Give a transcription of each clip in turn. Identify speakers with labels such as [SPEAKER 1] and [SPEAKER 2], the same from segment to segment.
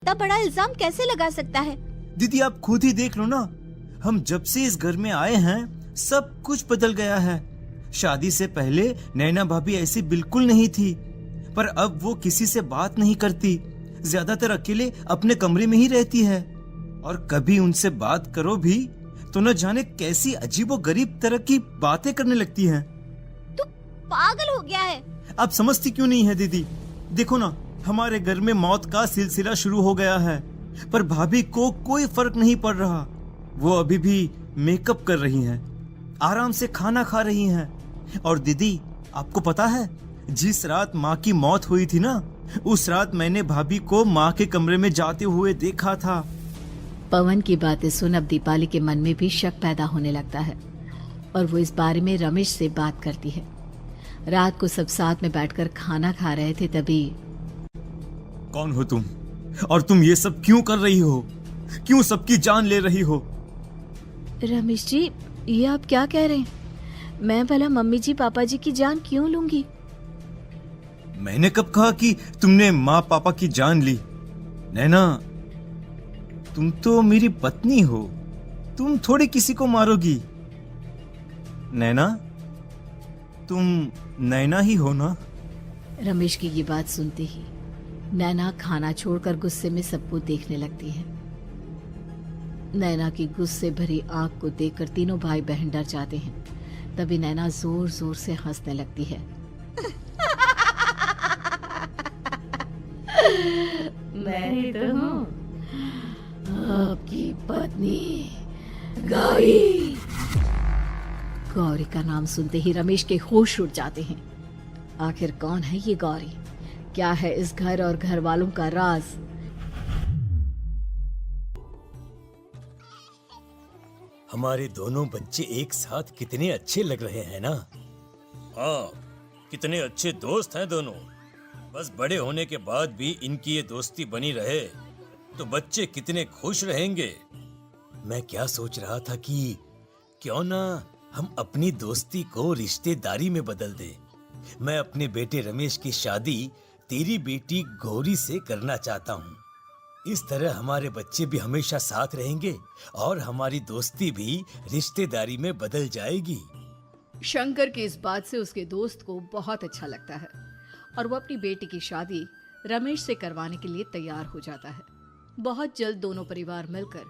[SPEAKER 1] इतना बड़ा इल्जाम कैसे लगा सकता है?
[SPEAKER 2] दीदी आप खुद ही देख लो ना, हम जब से इस घर में आए हैं सब कुछ बदल गया है। शादी से पहले नैना भाभी ऐसी बिल्कुल नहीं थी, पर अब वो किसी से बात नहीं करती, ज्यादातर अकेले अपने कमरे में ही रहती है। और कभी उनसे बात करो भी तो न जाने कैसी अजीबोगरीब तरह की बातें करने लगती हैं।
[SPEAKER 1] तू पागल हो गया है।
[SPEAKER 2] आप समझती क्यों नहीं है दीदी? देखो ना, हमारे घर में मौत का सिलसिला शुरू हो गया है, पर भाभी को कोई फर्क नहीं पड़ रहा। वो अभी भी मेकअप कर रही हैं, आराम से खाना खा रही हैं। और दीदी आपको पता है, जिस रात माँ की मौत हुई थी ना, उस रात मैंने भाभी को माँ के कमरे में जाते हुए देखा था।
[SPEAKER 3] पवन की बातें सुन अब दीपाली के मन में भी शक पैदा होने लगता है और वो इस बारे में रमेश से बात करती है। रात को सब साथ में बैठकर खाना खा रहे थे, तभी
[SPEAKER 2] कौन हो तुम? और तुम ये सब क्यों कर रही हो? क्यों सबकी जान ले रही हो?
[SPEAKER 3] रमेश जी, ये आप क्या कह रहे हैं? मैं भला मम्मी जी पापा जी की जान क्यों लूंगी?
[SPEAKER 2] मैंने कब कहा कि तुमने माँ पापा की जान ली? नैना, तुम तो मेरी पत्नी हो, तुम थोड़ी किसी को मारोगी। नैना, तुम नैना ही हो ना?
[SPEAKER 3] रमेश की ये बात सुनते ही नैना खाना छोड़कर गुस्से में सबको देखने लगती है। नैना की गुस्से भरी आंख को देखकर तीनों भाई बहन डर जाते हैं। तभी नैना जोर जोर से हंसने लगती है। मैं तो हूँ आपकी पत्नी गौरी। गौरी का नाम सुनते ही रमेश के होश उड़ जाते हैं। आखिर कौन है ये गौरी? क्या है इस घर और घर वालों का राज?
[SPEAKER 4] हमारे दोनों बच्चे एक साथ कितने अच्छे लग रहे हैं ना?
[SPEAKER 5] हाँ, कितने अच्छे दोस्त हैं दोनों। बस बड़े होने के बाद भी इनकी ये दोस्ती बनी रहे तो बच्चे कितने खुश रहेंगे।
[SPEAKER 4] मैं क्या सोच रहा था कि क्यों ना हम अपनी दोस्ती को रिश्तेदारी में बदल दें। मैं अपने बेटे रमेश की शादी तेरी बेटी गौरी से करना चाहता हूँ। इस तरह हमारे बच्चे भी हमेशा साथ रहेंगे और हमारी दोस्ती भी रिश्तेदारी में बदल जाएगी।
[SPEAKER 3] शंकर की इस बात से उसके दोस्त को बहुत अच्छा लगता है और वो अपनी बेटी की शादी रमेश से करवाने के लिए तैयार हो जाता है। बहुत जल्द दोनों परिवार मिलकर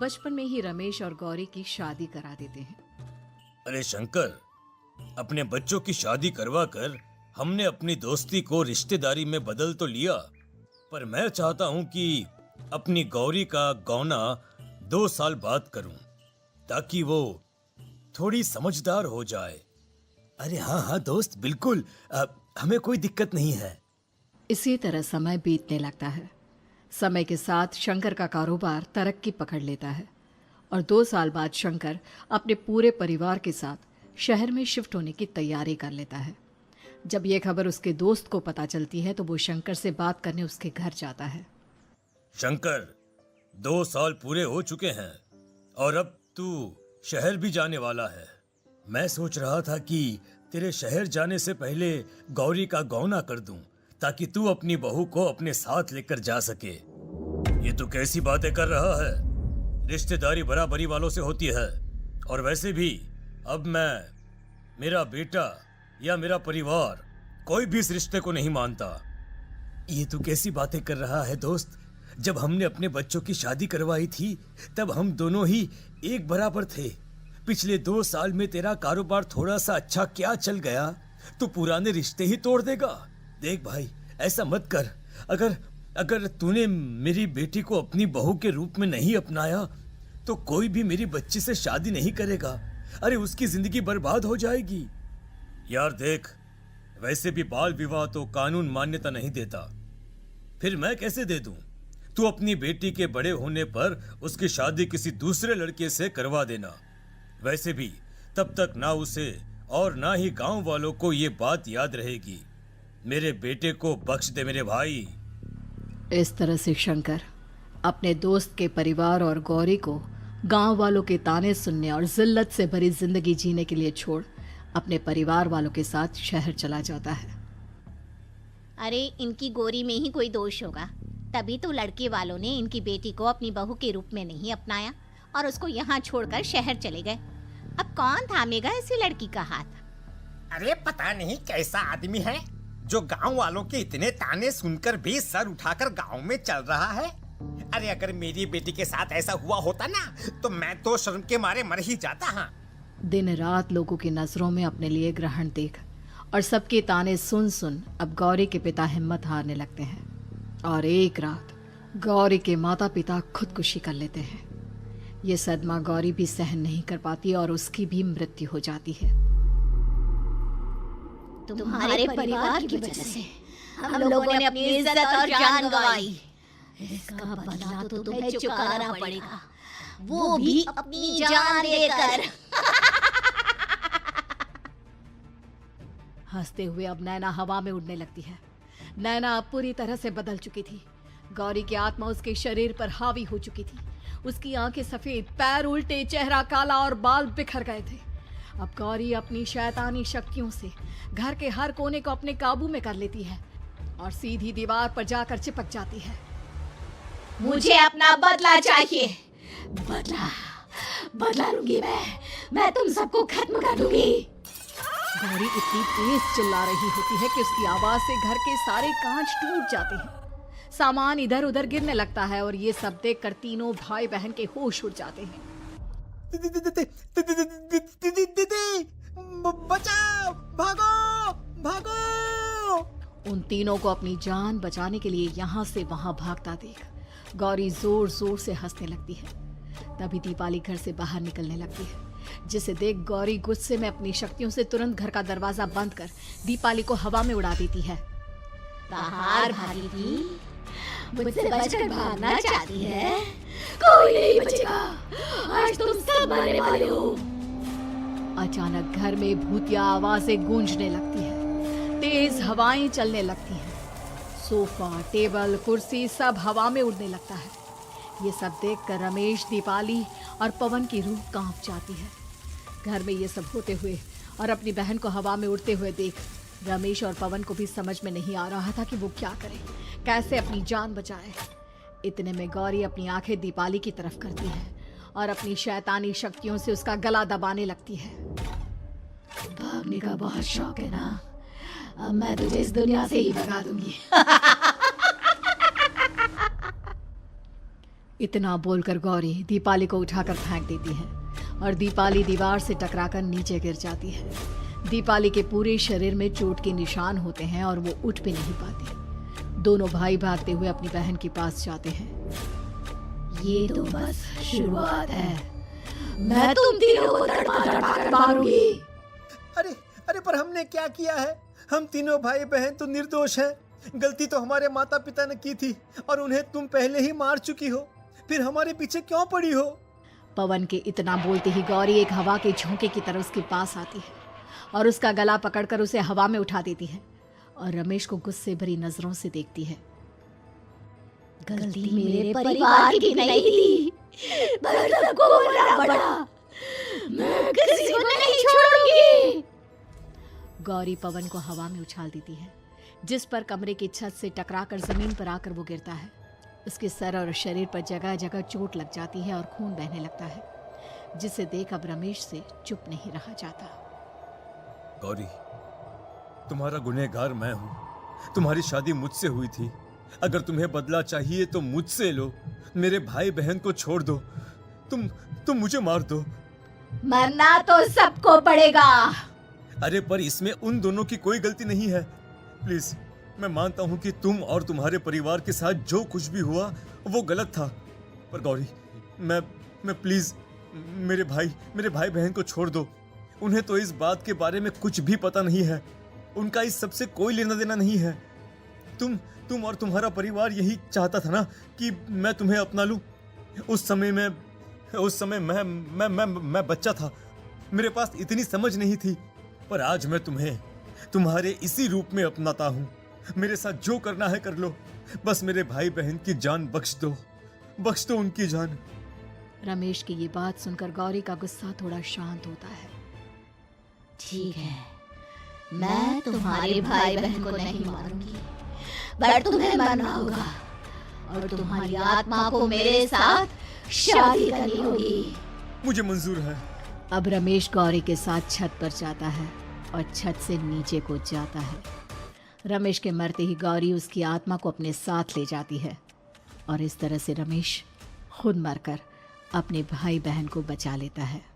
[SPEAKER 3] बचपन में ही रमेश और गौरी की शादी करा देते हैं।
[SPEAKER 5] अरे शंकर, अपने बच्चों की शादी करवा कर हमने अपनी दोस्ती को रिश्तेदारी में बदल तो लिया, पर मैं चाहता हूँ कि अपनी गौरी का गौना 2 साल बाद करूँ ताकि वो थोड़ी समझदार हो जाए।
[SPEAKER 4] अरे हाँ हाँ दोस्त, बिल्कुल, हमें कोई दिक्कत नहीं है।
[SPEAKER 3] इसी तरह समय बीतने लगता है। समय के साथ शंकर का कारोबार तरक्की पकड़ लेता है और 2 साल बाद शंकर अपने पूरे परिवार के साथ शहर में शिफ्ट होने की तैयारी कर लेता है। जब ये खबर उसके दोस्त को पता चलती है तो वो शंकर से बात करने उसके घर जाता है।
[SPEAKER 5] शंकर, 2 साल पूरे हो चुके हैं और अब तू शहर भी जाने वाला है।
[SPEAKER 4] मैं सोच रहा था कि तेरे शहर जाने से पहले गौरी का गौना कर दूं ताकि तू अपनी बहू को अपने साथ लेकर जा सके।
[SPEAKER 5] ये तो कैसी बातें कर रहा है? रिश्तेदारी बराबरी वालों से होती है, और वैसे भी अब मेरा बेटा या मेरा परिवार कोई भी इस रिश्ते को नहीं मानता।
[SPEAKER 4] ये तू कैसी बातें कर रहा है दोस्त? जब हमने अपने बच्चों की शादी करवाई थी तब हम दोनों ही एक बराबर थे। पिछले 2 साल में तेरा कारोबार थोड़ा सा अच्छा क्या चल गया तो पुराने रिश्ते ही तोड़ देगा। देख भाई, ऐसा मत कर। अगर तूने मेरी बेटी को अपनी बहू के रूप में नहीं अपनाया तो कोई भी मेरी बच्ची से शादी नहीं करेगा। अरे उसकी जिंदगी बर्बाद हो जाएगी।
[SPEAKER 5] यार देख, वैसे भी बाल विवाह तो कानून मान्यता नहीं देता, फिर मैं कैसे दे दूं? तू अपनी बेटी के बड़े होने पर उसकी शादी किसी दूसरे लड़के से करवा देना। वैसे भी तब तक ना उसे और ना ही गांव वालों को ये बात याद रहेगी। मेरे बेटे को बख्श दे मेरे भाई।
[SPEAKER 3] इस तरह से शंकर अपने दोस्त के परिवार और गौरी को गांव वालों के ताने सुनने और जिल्लत से भरी जिंदगी जीने के लिए छोड़ अपने परिवार वालों के साथ शहर चला जाता है।
[SPEAKER 1] अरे इनकी गोरी में ही कोई दोष होगा, तभी तो लड़के वालों ने इनकी बेटी को अपनी बहू के रूप में नहीं अपनाया और उसको यहाँ छोड़कर शहर चले गए। अब कौन थामेगा इसी लड़की का हाथ?
[SPEAKER 6] अरे पता नहीं कैसा आदमी है जो गांव वालों के इतने ताने सुनकर भी सर उठाकर गांव में चल रहा है। अरे अगर मेरी बेटी के साथ ऐसा हुआ होता ना तो मैं तो शर्म के मारे मर ही जाता। हाँ,
[SPEAKER 3] दिन रात लोगों की नजरों में अपने लिए ग्रहण देख और सबके ताने सुन सुन अब गौरी के पिता हिम्मत हारने लगते हैं और एक रात गौरी के माता पिता खुदकुशी कर लेते हैं। ये सदमा गौरी भी सहन नहीं कर पाती और उसकी भी मृत्यु हो जाती है।
[SPEAKER 1] तुम्हारे परिवार की वजह से हम लोगों ने अपनी इज्जत और जान गंवाई। इसका बदला तो तुम्हें चुकाना पड़ेगा, वो भी अपनी जान देकर।
[SPEAKER 3] हंसते हुए अब नैना हवा में उड़ने लगती है। नैना अब पूरी तरह से बदल चुकी थी। गौरी की आत्मा उसके शरीर पर हावी हो चुकी थी। उसकी आंखें सफेद, पैर उल्टे, चेहरा काला और बाल बिखर गए थे। अब गौरी अपनी शैतानी शक्तियों से घर के हर कोने को अपने काबू में कर लेती है और सीधी दीवार पर जाकर चिपक जाती है।
[SPEAKER 1] मुझे अपना बदला चाहिए।
[SPEAKER 3] बदला लूंगी मैं तुम सबको खत्म कर दूंगी। गौरी इतनी तेज चिल्ला रही होती है कि उसकी आवाज से घर के सारे कांच टूट जाते हैं। सामान इधर उधर गिरने लगता है और ये सब देखकर तीनों भाई बहन के होश उड़ जाते हैं।
[SPEAKER 6] बचाओ, भागो भागो।
[SPEAKER 3] उन तीनों को अपनी जान बचाने के लिए यहाँ से वहां भागता देख गौरी जोर जोर से हंसने लगती है। तभी दीपाली घर से बाहर निकलने लगती है, जिसे देख गौरी गुस्से में अपनी शक्तियों से तुरंत घर का दरवाजा बंद कर दीपाली को हवा में उड़ा देती है।
[SPEAKER 1] बाहर भागी थी, मुझसे बचकर भागना चाहती है। कोई नहीं बचेगा, आज तुम सब मरने वाले हो।
[SPEAKER 3] अचानक घर में भूतिया आवाजें गूंजने लगती है, तेज हवाएं चलने लगती हैं। सोफा, टेबल, कुर्सी सब हवा में उड़ने लगता है। ये सब देखकर रमेश, दीपाली और पवन की रूह कांप जाती है। घर में ये सब होते हुए और अपनी बहन को हवा में उड़ते हुए देख रमेश और पवन को भी समझ में नहीं आ रहा था कि वो क्या करे, कैसे अपनी जान बचाए। इतने में गौरी अपनी आंखें दीपाली की तरफ करती है और अपनी शैतानी शक्तियों से उसका गला दबाने लगती है। भागने का बहुत शौक है ना, अब मैं तुझे इस दुनिया से ही भगा दूंगी। इतना बोलकर गौरी दीपाली को उठाकर फेंक देती है और दीपाली दीवार से टकराकर नीचे गिर जाती है। दीपाली के पूरे शरीर में चोट के निशान होते हैं और वो उठ भी नहीं पाती। दोनों भाई भागते हुए अपनी बहन के पास जाते हैं। ये तो बस शुरुआत है, मैं तुम तीनों को तड़पा मारूंगी।
[SPEAKER 6] अरे अरे पर हमने क्या किया है? हम तीनों भाई बहन तो निर्दोष हैं। गलती तो हमारे माता पिता ने की थी और उन्हें तुम पहले ही मार चुकी हो, फिर हमारे पीछे क्यों पड़ी हो?
[SPEAKER 3] पवन के इतना बोलते ही गौरी एक हवा के झोंके की तरह उसके पास आती है और उसका गला पकड़कर उसे हवा में उठा देती है और रमेश को गुस्से भरी नजरों से देखती है।
[SPEAKER 1] गलती मेरे परिवार की नहीं थी, पर सबको मरना पड़ा। मैं किसी को नहीं छोड़ूंगी।
[SPEAKER 3] गौरी पवन को हवा में उछाल देती है, जिस पर कमरे की छत से टकराकर जमीन पर आकर वो गिरता है। उसके सर और शरीर पर जगह जगह चोट लग जाती है और खून बहने लगता है, जिसे देख अब रमेश से चुप नहीं रहा जाता।
[SPEAKER 5] गौरी, तुम्हारा गुनहगार मैं हूँ। तुम्हारी शादी मुझसे हुई थी। अगर तुम्हें बदला चाहिए तो मुझसे लो। मेरे भाई बहन को छोड़ दो। तुम मुझे मार दो।
[SPEAKER 1] मरना तो सबको पड़ेगा।
[SPEAKER 5] अरे पर इसमें उन दोनों की कोई गलती नहीं है। प्लीज, मैं मानता हूँ कि तुम और तुम्हारे परिवार के साथ जो कुछ भी हुआ वो गलत था, पर गौरी, मैं प्लीज मेरे भाई बहन को छोड़ दो। उन्हें तो इस बात के बारे में कुछ भी पता नहीं है। उनका इस सबसे कोई लेना देना नहीं है। तुम और तुम्हारा परिवार यही चाहता था ना कि मैं तुम्हें अपना लूं। उस समय मैं बच्चा था, मेरे पास इतनी समझ नहीं थी, पर आज मैं तुम्हें तुम्हारे इसी रूप में अपनाता हूँ। मेरे साथ जो करना है कर लो, बस मेरे भाई बहन की जान बख्श दो उनकी जान।
[SPEAKER 3] रमेश की ये बात सुनकर गौरी का गुस्सा थोड़ा शांत होता है।
[SPEAKER 1] ठीक है, मैं तुम्हारे भाई बहन को नहीं मारूंगी, पर तुम्हें मरना होगा। और तुम्हारी आत्मा को मेरे साथ शादी करनी होगी।
[SPEAKER 2] मुझे मंजूर है।
[SPEAKER 3] अब रमेश गौरी के साथ छत पर जाता है और छत से नीचे को जाता है। रमेश के मरते ही गौरी उसकी आत्मा को अपने साथ ले जाती है और इस तरह से रमेश खुद मरकर अपने भाई बहन को बचा लेता है।